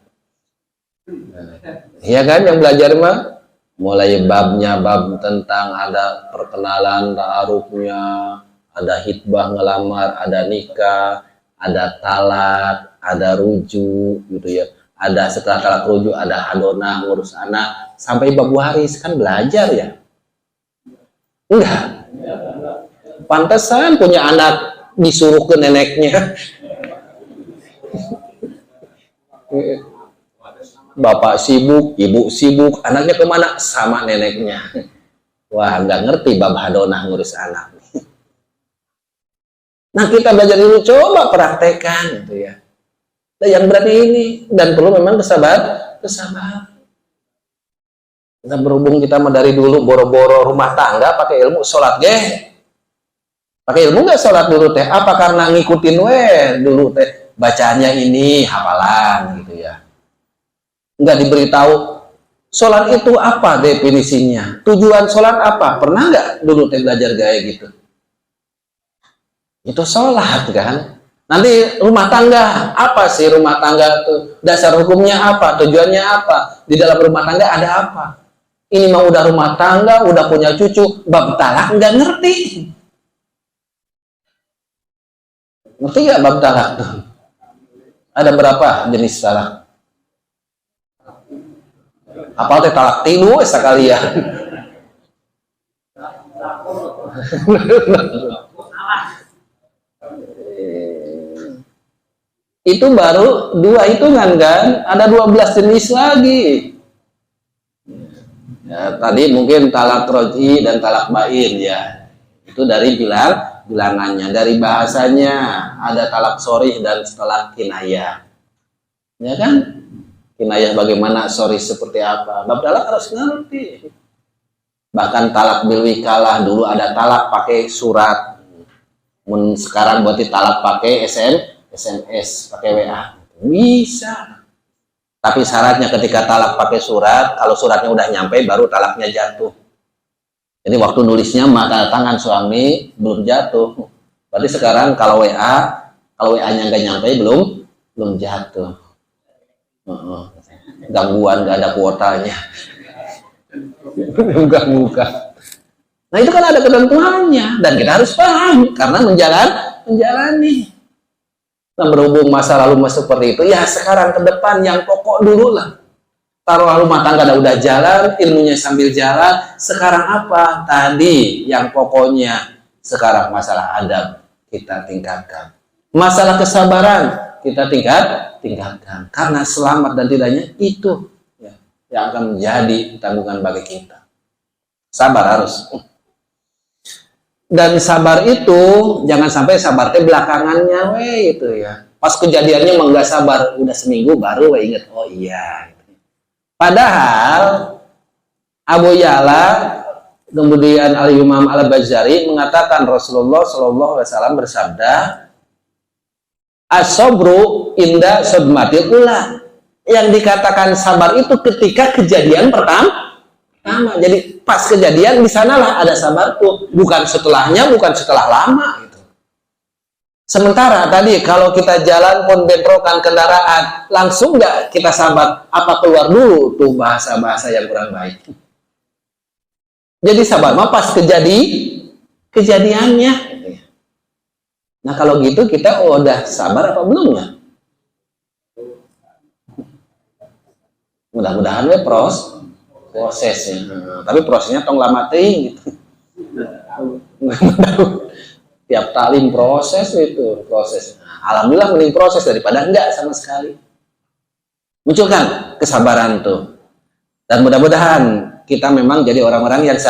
iya kan, yang belajar mah mulai bab tentang ada perkenalan, ta'arufnya, ada hitbah ngelamar, ada nikah, ada talak, ada rujuk gitu ya, ada setelah talak rujuk ada hadonah, ngurus anak, sampai bab waris kan belajar ya, enggak? Pantesan punya anak disuruh ke neneknya. Bapak sibuk, ibu sibuk, anaknya kemana? Sama neneknya. Wah, nggak ngerti babah donah ngurus anak. Nah, kita belajar dulu, coba praktekkan gitu ya. Nah, yang berarti ini dan perlu memang kesabaran. Kita berhubung kita dari dulu boro-boro rumah tangga pakai ilmu sholat pakai ilmu nggak sholat dulu teh? Apa karena ngikutin dulu teh bacanya ini hafalan gitu ya? Nggak diberitahu sholat itu apa definisinya? Tujuan sholat apa? Pernah nggak dulu teh belajar gaya gitu? Itu sholat kan? Nanti rumah tangga, apa sih rumah tangga itu? Dasar hukumnya apa? Tujuannya apa? Di dalam rumah tangga ada apa? Ini mah udah rumah tangga, udah punya cucu, bab talak nggak ngerti. Ngerti nggak bab talak? Ada berapa jenis talak? Apal teh talak tilu sekalian. Itu baru 2 hitungan kan, ada 12 jenis lagi ya, tadi mungkin talak roji dan talak bain ya, itu dari bilangannya, dari bahasanya ada talak sorih dan talak kinayah ya kan, kinayah bagaimana, sorih seperti apa, bab talak harus ngerti. Bahkan talak bil wikalah, dulu ada talak pakai surat, sekarang berarti talak pakai SMS, pakai WA, bisa. Tapi syaratnya ketika talak pakai surat, kalau suratnya udah nyampe baru talaknya jatuh. Jadi waktu nulisnya mata tangan suami belum jatuh. Berarti sekarang kalau WA-nya nggak nyampe belum jatuh. Gangguan, nggak ada kuotanya. Buka. Nah itu kan ada ketentuannya dan kita harus paham karena menjalani. Nah, berhubung masa lalu seperti itu, ya sekarang ke depan yang pokok dulu lah. Taruh rumah tangga udah jalan, ilmunya sambil jalan. Sekarang apa? Tadi yang pokoknya. Sekarang masalah adab kita tingkatkan. Masalah kesabaran kita tingkatkan. Karena selamat dan tidaknya itu ya, yang akan menjadi tanggungan bagi kita. Sabar harus. Dan sabar itu jangan sampai sabarnya belakangannya itu ya. Pas kejadiannya emang nggak sabar, udah seminggu baru inget, oh iya. Padahal Abu Ya'la kemudian Al-Imam Al-Bajari mengatakan Rasulullah Shallallahu Alaihi Wasallam bersabda, as-sabru inda sodmatil ula. Yang dikatakan sabar itu ketika kejadian pertama. Jadi pas kejadian di sanalah ada sabar tuh, bukan setelahnya, bukan setelah lama gitu. Sementara tadi kalau kita jalan pun bentrokan kendaraan, langsung nggak kita sabar, apa keluar dulu tuh bahasa-bahasa yang kurang baik. Jadi sabar mah pas kejadiannya. Nah kalau gitu kita udah sabar apa belum ya? Mudah-mudahan prosesnya, tapi prosesnya tong lama ting gitu. Tiap talim proses. Alhamdulillah mending proses daripada enggak sama sekali. Munculkan kesabaran tuh, dan mudah-mudahan kita memang jadi orang-orang yang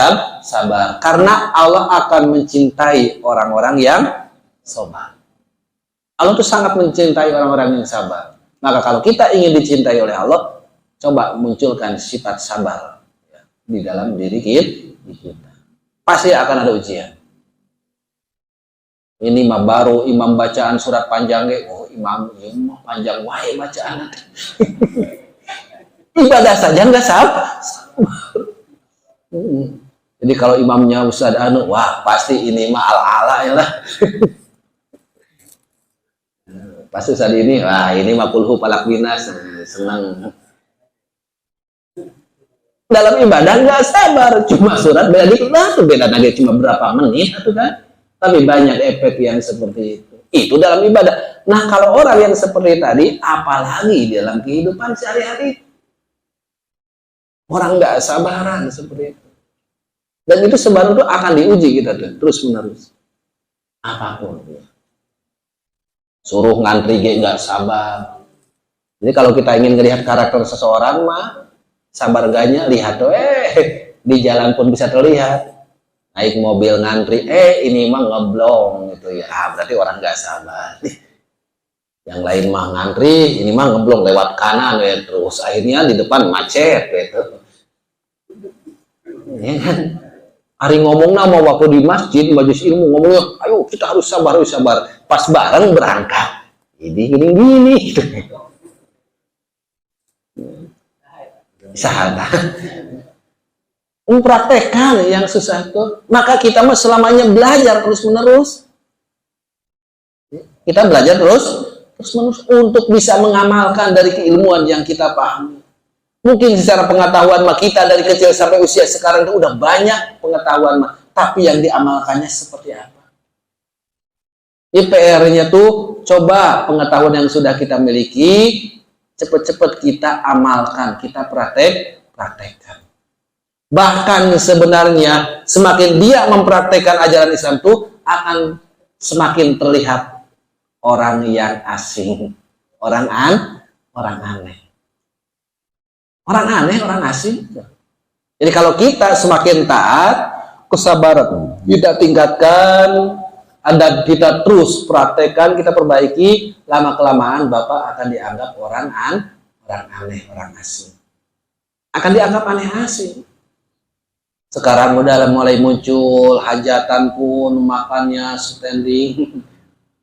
sabar, karena Allah akan mencintai orang-orang yang sabar. Allah tuh sangat mencintai orang-orang yang sabar. Maka kalau kita ingin dicintai oleh Allah, coba munculkan sifat sabar di dalam diri kita. Pasti akan ada ujian. Ini mah baru imam bacaan surat panjang, oh imam panjang wae bacaan. Ibadah saja nggak sabar. Jadi kalau imamnya Ustaz Anu, wah pasti ini mah ala-ala ya lah. Pasti Ustaz ini, wah ini mah kulhu palak binas, senang. Dalam ibadah nggak sabar, cuma surat beda dikit tuh, beda lagi cuma berapa menit itu kan, tapi banyak efek yang seperti itu dalam ibadah. Nah kalau orang yang seperti tadi, apalagi dalam kehidupan sehari-hari, orang nggak sabaran seperti itu, dan itu sabar itu akan diuji kita tuh terus menerus. Apapun suruh ngantri nggak sabar, Jadi kalau kita ingin melihat karakter seseorang mah sabar ganya, lihat tuh di jalan pun bisa terlihat. Naik mobil ngantri, ini mah ngeblong gitu ya. Berarti orang nggak sabar. Yang lain mah ngantri, ini mah ngeblong lewat kanan ya, terus akhirnya di depan macet gitu. Ya kan? Hari ngomongnya mau waktu di masjid majelis ilmu ngomongnya, ayo kita harus sabar, harus sabar. Pas bareng berangkat, gini. Sahabat, mempraktekkan yang susah tuh. Maka kita mah selamanya belajar terus menerus. Kita belajar terus menerus untuk bisa mengamalkan dari keilmuan yang kita pahami. Mungkin secara pengetahuan mah kita dari kecil sampai usia sekarang itu udah banyak pengetahuan mah, tapi yang diamalkannya seperti apa? PR-nya tuh coba pengetahuan yang sudah kita miliki cepat-cepat kita amalkan, kita praktekkan. Bahkan sebenarnya semakin dia mempraktekkan ajaran Islam itu akan semakin terlihat orang yang asing, orang aneh. Orang aneh, orang asing. Jadi kalau kita semakin taat, kesabaran kita tingkatkan, adab kita terus praktekkan, kita perbaiki, lama-kelamaan Bapak akan dianggap orang aneh, orang asing. Akan dianggap aneh asing. Sekarang udah mulai muncul hajatan pun makannya standing.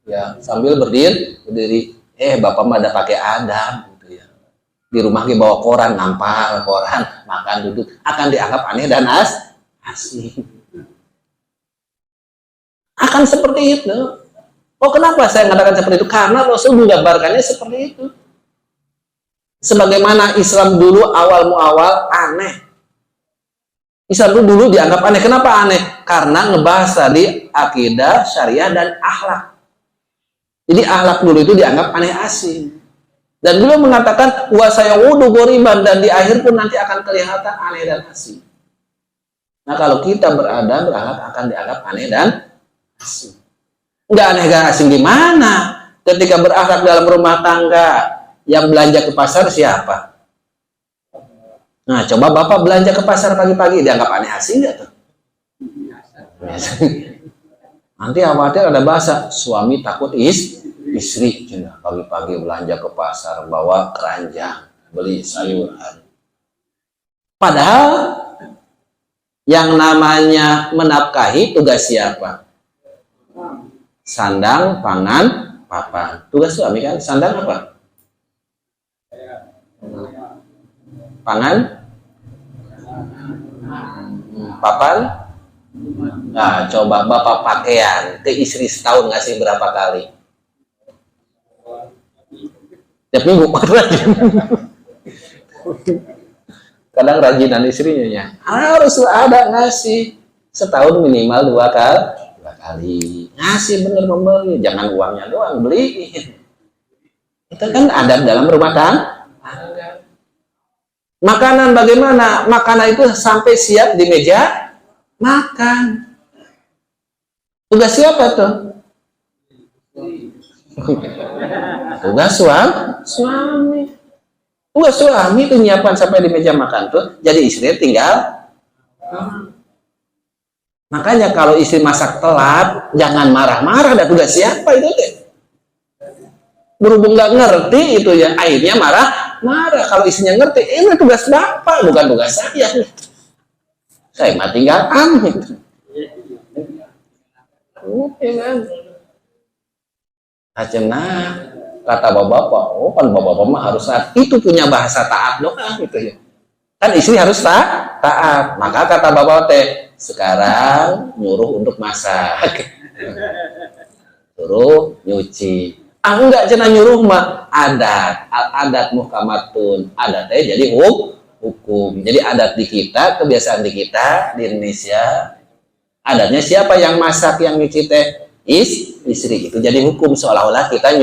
Ya, sambil berdiri, Bapak mah ada pakai adab. Di rumah kita bawa koran, nampal koran, makan duduk, akan dianggap aneh dan asing. Akan seperti itu. Oh, kenapa saya mengatakan seperti itu? Karena Rasul menggambarkannya seperti itu. Sebagaimana Islam dulu awal aneh. Islam dulu dianggap aneh. Kenapa aneh? Karena ngebahas tadi akidah, syariah, dan akhlak. Jadi akhlak dulu itu dianggap aneh asing. Dan beliau mengatakan wa sayaudu ghoriban, dan di akhir pun nanti akan kelihatan aneh dan asing. Nah, kalau kita berakhlak akan dianggap aneh dan asing. Enggak aneh dan asing gimana? Ketika berakhlak dalam rumah tangga, yang belanja ke pasar siapa? Nah, coba Bapak belanja ke pasar pagi-pagi, dianggap aneh asing enggak tuh? Nanti khawatir ada bahasa suami takut istri pagi-pagi belanja ke pasar bawa keranjang beli sayuran. Padahal yang namanya menafkahi tugas siapa? Sandang, pangan, papan. Tugas suami kan sandang apa? Pangan, papan. Nah, coba Bapak pakaian ke istri setahun ngasih berapa kali? Tiap minggu rajin. Kadang rajinan istrinya ya. Harus ada ngasih setahun minimal dua kali. Ngasih bener membeli, jangan uangnya doang beliin. Itu kan adab dalam rumah tangga. Makanan bagaimana? Makanan itu sampai siap di meja makan. Tugas siapa tuh? Tugas suami. Tugas suami itu nyiapkan sampai di meja makan tuh. Jadi istri tinggal. Makanya kalau istri masak telat, jangan marah-marah. Ada tugas siapa itu deh? Berhubung nggak ngerti itu ya, akhirnya marah. Kalau istrinya ngerti, ini tugas Bapak, bukan tugas saya. Saya mah tinggal amin. Acenah kata bapak, kan bapak mah harus taat. Itu punya bahasa taat doang gitu ya. Kan istri harus taat. Maka kata bapak teh, sekarang nyuruh untuk masak. Suruh nyuci. Enggak cenah nyuruh mah adat. Adat muhkamatun. Adatnya jadi hukum. Jadi adat di kita, kebiasaan di kita di Indonesia. Adatnya siapa yang masak, yang nyuci teh? Istri. Itu jadi hukum, seolah-olah kita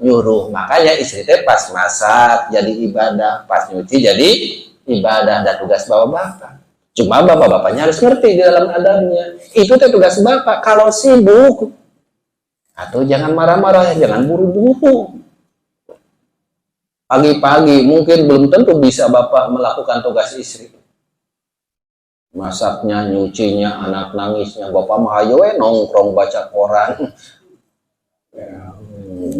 nyuruh. Makanya istri teh pas masak jadi ibadah, pas nyuci jadi ibadah, dan tugas bapak. Cuma bapak-bapaknya harus ngerti di dalam adabnya. Itu teh tugas bapak. Kalau sibuk atau jangan marah-marah, jangan buru-buru. Pagi-pagi mungkin belum tentu bisa Bapak melakukan tugas istri. Masaknya, nyucinya, anak nangisnya, Bapak mah ayo nongkrong baca koran.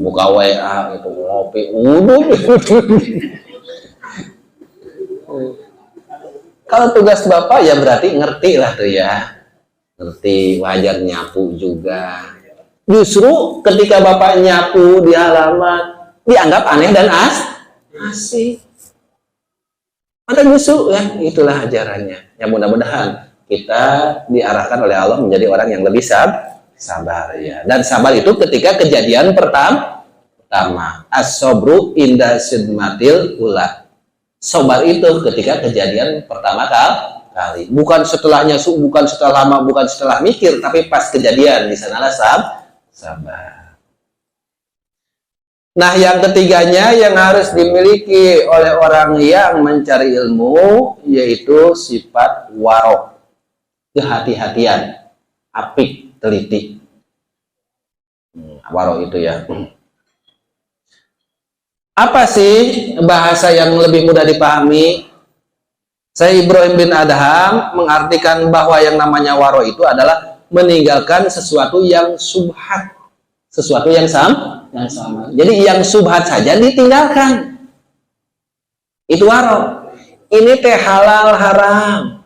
Buka WA itu ngopi, Kalau tugas Bapak ya berarti ngerti lah tuh ya. Ngerti, wajar nyapu juga. Justru ketika Bapak nyapu di halaman dianggap aneh dan asik. Ada justru ya, itulah ajarannya. Ya mudah-mudahan kita diarahkan oleh Allah menjadi orang yang lebih sabar ya. Dan sabar itu ketika kejadian pertama. As-sabru inda sidmatil ula. Sabar itu ketika kejadian pertama kali. Bukan setelahnya, bukan setelah lama, bukan setelah mikir, tapi pas kejadian di sanalah sabar. Nah, yang ketiganya yang harus dimiliki oleh orang yang mencari ilmu yaitu sifat warok, kehati-hatian, apik, teliti. Warok itu ya. Apa sih bahasa yang lebih mudah dipahami? Saya Ibrahim bin Adham mengartikan bahwa yang namanya waro itu adalah meninggalkan sesuatu yang subhat, sesuatu yang sama. Jadi yang subhat saja ditinggalkan. Itu waro. Ini teh halal haram.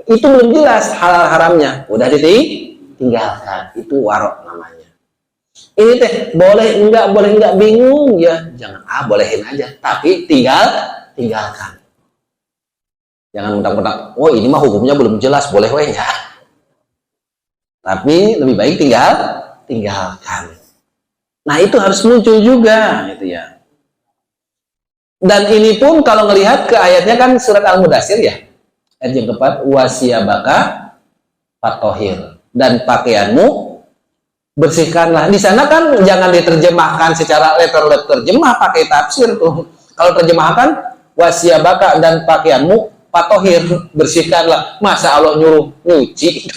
Itu belum jelas halal haramnya, udah ditinggalkan. Itu waro namanya. Ini teh boleh enggak bingung ya. Jangan bolehin aja, tapi tinggalkan. Jangan mentang-mentang, oh ini mah hukumnya belum jelas, boleh weh ya. Tapi lebih baik tinggalkan. Nah itu harus muncul juga, gitu ya. Dan ini pun kalau ngelihat ke ayatnya kan surat Al-Mudaththir ya, ayat yang keempat, wasiyabaka fatohir, dan pakaianmu bersihkanlah. Di sana kan jangan diterjemahkan secara letter terjemah pakai tafsir tuh. Kalau terjemahkan wasiyabaka dan pakaianmu fatohir, bersihkanlah. Masa Allah nyuruh nyuci?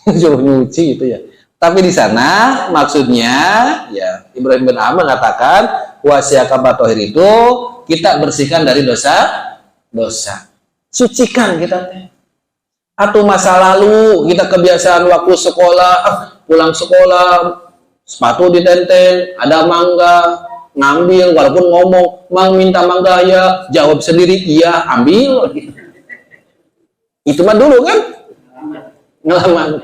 Nyuruh nyuci gitu ya. Tapi di sana maksudnya ya Ibrahim bin Adham mengatakan wasiyaka fatohir itu kita bersihkan dari dosa. Sucikan kita teh. Atau masa lalu kita kebiasaan waktu sekolah, pulang sekolah sepatu ditenteng, ada mangga, ngambil walaupun ngomong, "Mang minta mangga ya," jawab sendiri, "Iya, ambil." Itu mah dulu kan ngelaman.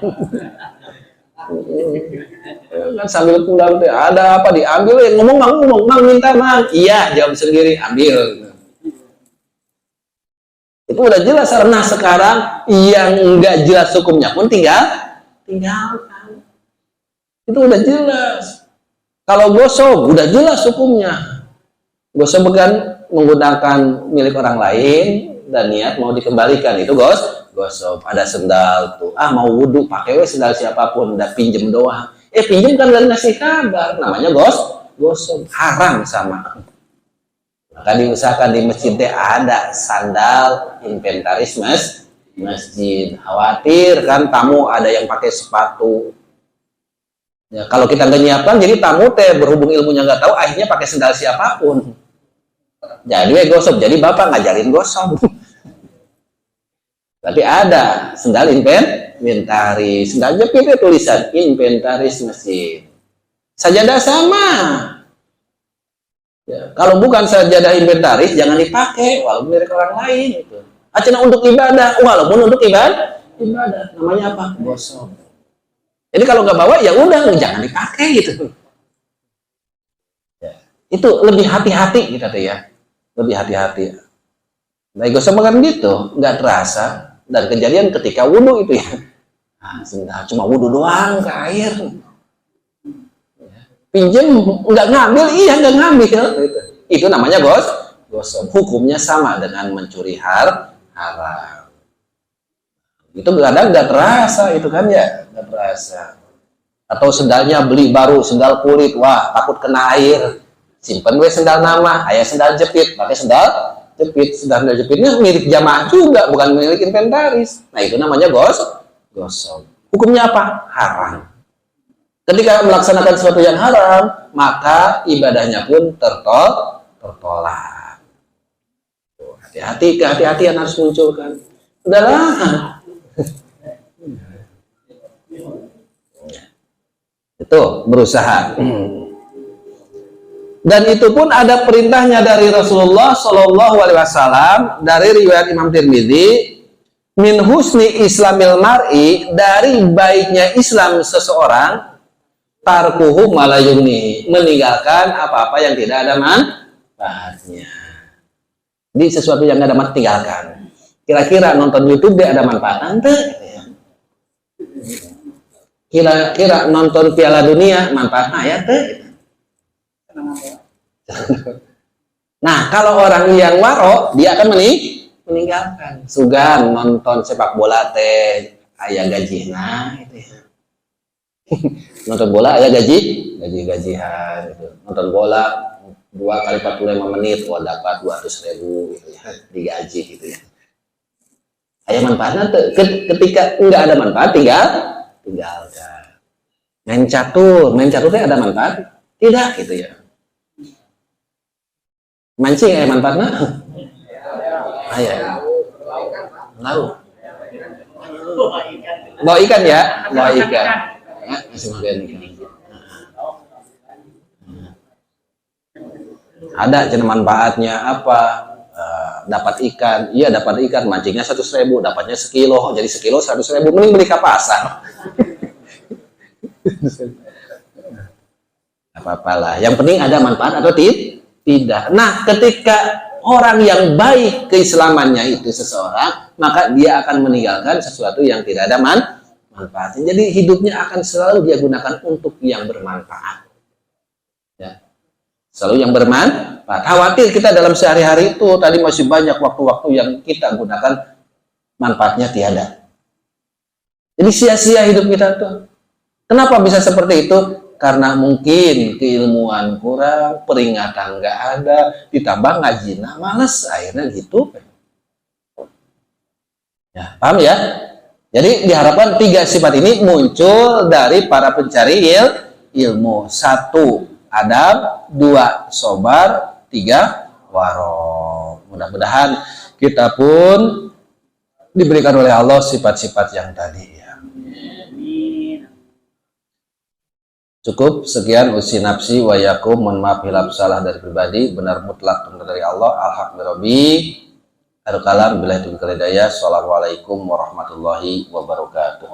Kan sambil pulang ada apa diambil ya, ngomong mang minta mang, "Iya," jawab sendiri, "Ambil." Itu udah jelas. Karena sekarang yang enggak jelas hukumnya pun tinggalkan. Itu udah jelas. Kalau gosok udah jelas hukumnya. Gosok bukan menggunakan milik orang lain dan niat mau dikembalikan, itu gosok. Ada sendal tuh, mau wudhu pakai sendal siapapun, udah pinjem doang. Pinjem kan gak ngasih kabar, namanya gosok. Haram sama. Maka diusahakan di masjid ada sandal inventaris masjid. Khawatir kan tamu ada yang pakai sepatu. Ya, kalau kita nggak nyiapkan, jadi tamu teh berhubung ilmunya nggak tahu, akhirnya pakai sendal siapapun. Jadi gosok. Jadi bapak ngajarin gosok. Tapi ada sendal inventaris, sendal jepit tulisan inventaris masjid. Sajadah sama. Ya, kalau bukan sajadah inventaris jangan dipakai walaupun milik orang lain itu. Acana untuk ibadah walaupun untuk ibadah namanya apa? Gosok. Jadi kalau nggak bawa ya udah jangan dipakai gitu. Ya, itu lebih hati-hati kita tuh ya. Lebih hati-hati. Nah, gosok bukan gitu, nggak terasa dan kejadian ketika wudhu itu ya. Sebentar cuma wudhu doang ke air. Pinjem nggak ngambil, nggak ngambil. Itu namanya gosok. Hukumnya sama dengan mencuri haram. Itu kadang nggak terasa itu kan ya, nggak terasa. Atau sendalnya beli baru, sendal kulit, wah takut kena air, simpen sendal nama, ayah sendal jepit, pakai sendal jepit. Sendal jepitnya milik jamaah juga, bukan milik inventaris. Nah itu namanya gosok. Hukumnya apa? Haram. Ketika melaksanakan sesuatu yang haram, maka ibadahnya pun tertolak. Hati-hati, kehati-hatian harus munculkan. Udahlah. Itu berusaha. Dan itu pun ada perintahnya dari Rasulullah Shallallahu Alaihi Wasallam dari riwayat Imam Tirmidzi, min husni islamil mar'i, dari baiknya Islam seseorang, tarkuhu malayuni, meninggalkan apa-apa yang tidak ada manfaatnya. Di sesuatu yang tidak ada manfaat tinggalkan. Kira-kira nonton YouTube dia ada manfaat nanti? Kira-kira nonton Piala Dunia manfaatnya ya teh? Nah, kalau orang yang waro, dia akan meninggalkan. Sugan nonton sepak bola teh aya gajina gitu ya. Nonton bola aya gajian gitu. Nonton bola 2 kali 45 menit dapat 200.000 gitu ya, digaji gitu ya. Aya manfaatnya ketika enggak ada manfaat tinggalkan. Main catur teh ada manfaat? Tidak gitu ya. Mancing aya manfaatnya? Aya. Lalu. Bawa ikan ya? Bawa ikan. Masih makan ikan. Ada jenis manfaatnya apa? Dapat ikan, iya dapat ikan, mancingnya 100.000, dapatnya sekilo, jadi sekilo 100.000, mending beli ke pasar. Apa-apalah, yang penting ada manfaat atau tidak. Nah, ketika orang yang baik keislamannya itu seseorang, maka dia akan meninggalkan sesuatu yang tidak ada manfaatnya. Jadi hidupnya akan selalu dia gunakan untuk yang bermanfaat. Ya. Selalu yang bermanfaat. Khawatir kita dalam sehari-hari itu tadi masih banyak waktu-waktu yang kita gunakan manfaatnya tiada. Jadi sia-sia hidup kita tuh. Kenapa bisa seperti itu? Karena mungkin keilmuan kurang, peringatan nggak ada, ditambah ngaji, nah males akhirnya gitu. Ya, paham ya? Jadi diharapkan 3 sifat ini muncul dari para pencari ilmu. 1 adab, 2 sobar, 3 waro. Mudah-mudahan kita pun diberikan oleh Allah sifat-sifat yang tadi ya. Cukup sekian usi nafsi wa yakum, mohon maaf hilaf salah dari pribadi, benar mutlak dari Allah, al-haq birobi, al-kalam bila itu hidayah. Assalamualaikum warahmatullahi wabarakatuh.